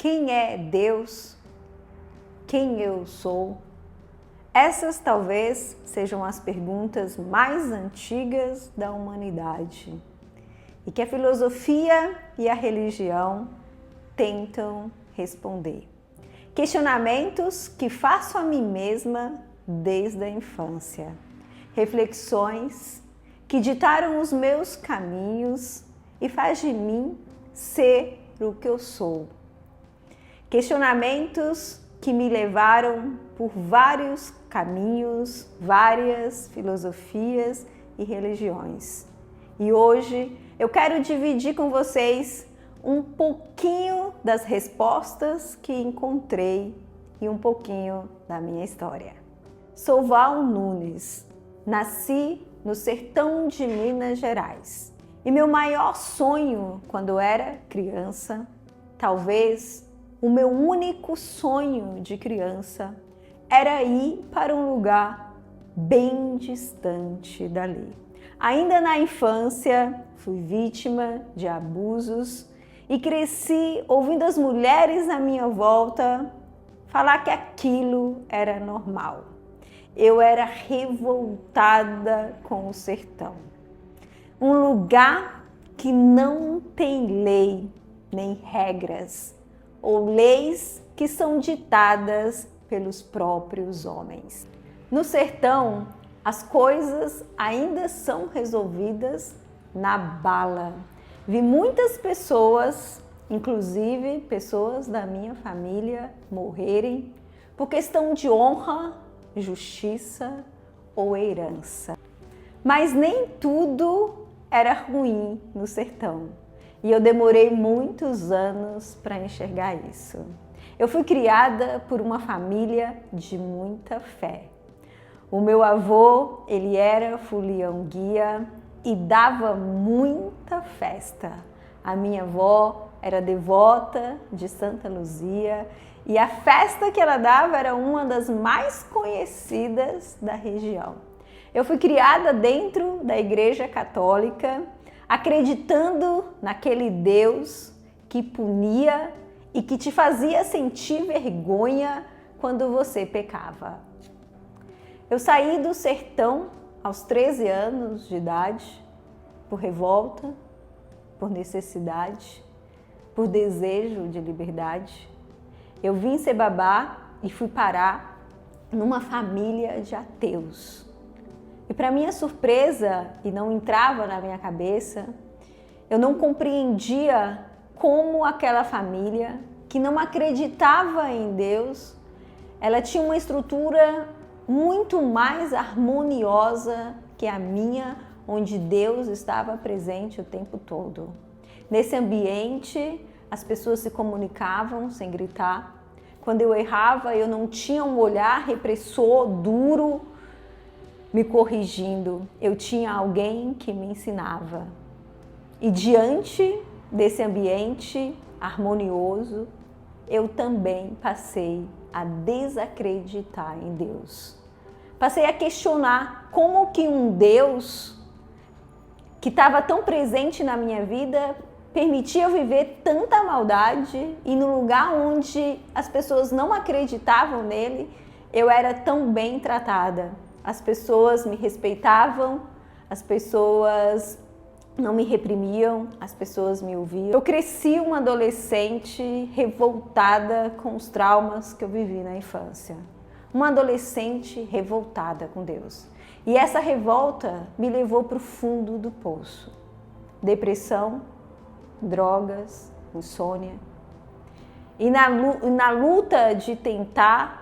Quem é Deus? Quem eu sou? Essas talvez sejam as perguntas mais antigas da humanidade e que a filosofia e a religião tentam responder. Questionamentos que faço a mim mesma desde a infância. Reflexões que ditaram os meus caminhos e faz de mim ser o que eu sou. Questionamentos que me levaram por vários caminhos, várias filosofias e religiões. E hoje eu quero dividir com vocês um pouquinho das respostas que encontrei e um pouquinho da minha história. Sou Val Nunes, nasci no sertão de Minas Gerais. E meu maior sonho quando era criança, talvez o meu único sonho de criança, era ir para um lugar bem distante dali. Ainda na infância, fui vítima de abusos e cresci ouvindo as mulheres à minha volta falar que aquilo era normal. Eu era revoltada com o sertão. Um lugar que não tem lei nem regras, ou leis que são ditadas pelos próprios homens. No sertão, as coisas ainda são resolvidas na bala. Vi muitas pessoas, inclusive pessoas da minha família, morrerem por questão de honra, justiça ou herança. Mas nem tudo era ruim no sertão. E eu demorei muitos anos para enxergar isso. Eu fui criada por uma família de muita fé. O meu avô, ele era folião guia e dava muita festa. A minha avó era devota de Santa Luzia e a festa que ela dava era uma das mais conhecidas da região. Eu fui criada dentro da Igreja Católica, acreditando naquele Deus que punia e que te fazia sentir vergonha quando você pecava. Eu saí do sertão aos 13 anos de idade, por revolta, por necessidade, por desejo de liberdade. Eu vim ser babá e fui parar numa família de ateus. E para minha surpresa, e não entrava na minha cabeça, eu não compreendia como aquela família, que não acreditava em Deus, ela tinha uma estrutura muito mais harmoniosa que a minha, onde Deus estava presente o tempo todo. Nesse ambiente, as pessoas se comunicavam sem gritar. Quando eu errava, eu não tinha um olhar repressor, duro, me corrigindo. Eu tinha alguém que me ensinava. E diante desse ambiente harmonioso, eu também passei a desacreditar em Deus. Passei a questionar como que um Deus que estava tão presente na minha vida permitia eu viver tanta maldade e no lugar onde as pessoas não acreditavam nele, eu era tão bem tratada. As pessoas me respeitavam, as pessoas não me reprimiam, as pessoas me ouviam. Eu cresci uma adolescente revoltada com os traumas que eu vivi na infância. Uma adolescente revoltada com Deus. E essa revolta me levou para o fundo do poço. Depressão, drogas, insônia. E na luta de tentar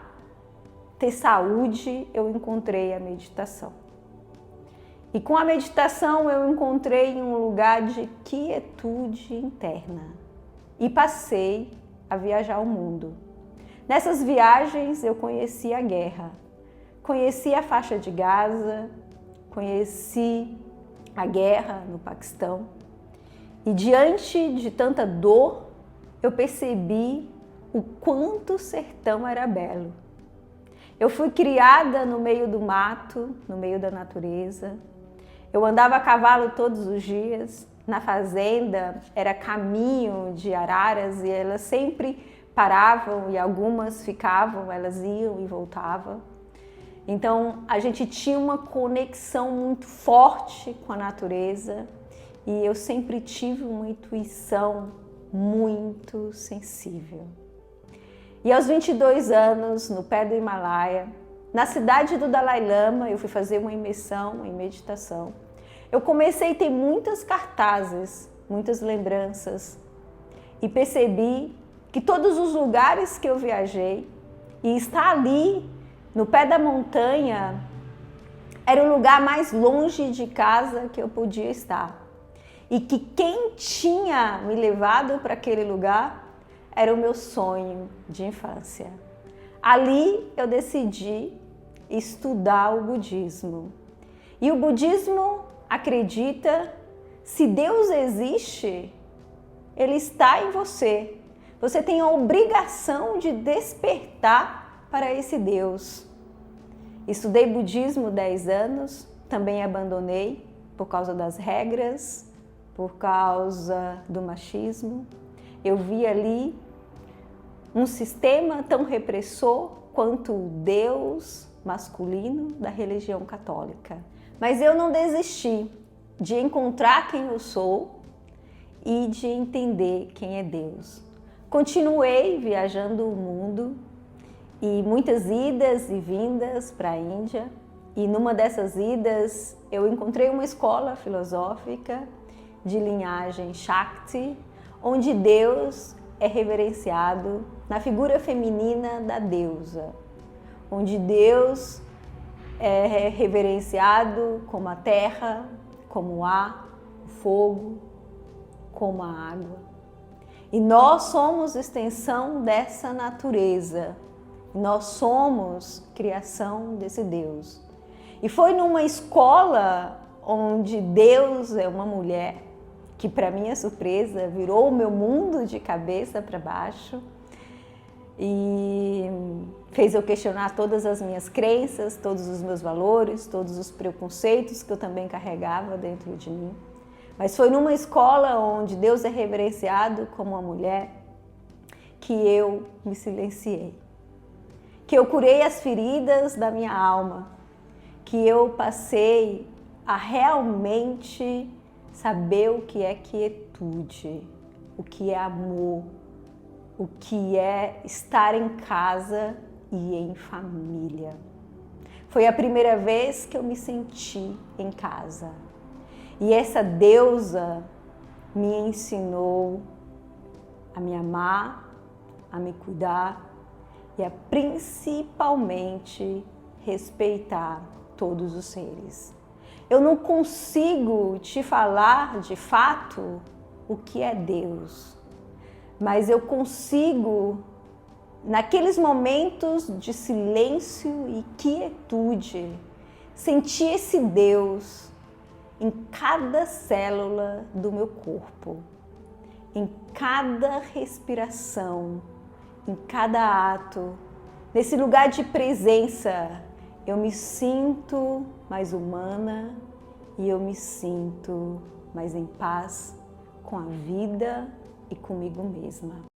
ter saúde, eu encontrei a meditação. E com a meditação eu encontrei um lugar de quietude interna e passei a viajar o mundo. Nessas viagens eu conheci a guerra, conheci a faixa de Gaza, conheci a guerra no Paquistão e diante de tanta dor eu percebi o quanto o sertão era belo. Eu fui criada no meio do mato, no meio da natureza. Eu andava a cavalo todos os dias. Na fazenda era caminho de araras e elas sempre paravam e algumas ficavam, elas iam e voltavam. Então a gente tinha uma conexão muito forte com a natureza e eu sempre tive uma intuição muito sensível. E aos 22 anos, no pé do Himalaia, na cidade do Dalai Lama, eu fui fazer uma imersão em meditação. Eu comecei a ter muitas cartazes, muitas lembranças e percebi que todos os lugares que eu viajei e estar ali no pé da montanha era o lugar mais longe de casa que eu podia estar. E que quem tinha me levado para aquele lugar era o meu sonho de infância. Ali eu decidi estudar o budismo. E o budismo acredita, se Deus existe, Ele está em você. Você tem a obrigação de despertar para esse Deus. Estudei budismo 10 anos, também abandonei por causa das regras, por causa do machismo. Eu vi ali um sistema tão repressor quanto o Deus masculino da religião católica. Mas eu não desisti de encontrar quem eu sou e de entender quem é Deus. Continuei viajando o mundo e muitas idas e vindas para a Índia. E numa dessas idas eu encontrei uma escola filosófica de linhagem Shakti, onde Deus é reverenciado na figura feminina da deusa, onde Deus é reverenciado como a terra, como o ar, o fogo, como a água. E nós somos extensão dessa natureza, nós somos criação desse Deus. E foi numa escola onde Deus é uma mulher, que para minha surpresa virou o meu mundo de cabeça para baixo e fez eu questionar todas as minhas crenças, todos os meus valores, todos os preconceitos que eu também carregava dentro de mim. Mas foi numa escola onde Deus é reverenciado como uma mulher que eu me silenciei, que eu curei as feridas da minha alma, que eu passei a realmente saber o que é quietude, o que é amor, o que é estar em casa e em família. Foi a primeira vez que eu me senti em casa. E essa deusa me ensinou a me amar, a me cuidar e a principalmente respeitar todos os seres. Eu não consigo te falar de fato o que é Deus, mas eu consigo, naqueles momentos de silêncio e quietude, sentir esse Deus em cada célula do meu corpo, em cada respiração, em cada ato. Nesse lugar de presença, eu me sinto mais humana e eu me sinto mais em paz com a vida e comigo mesma.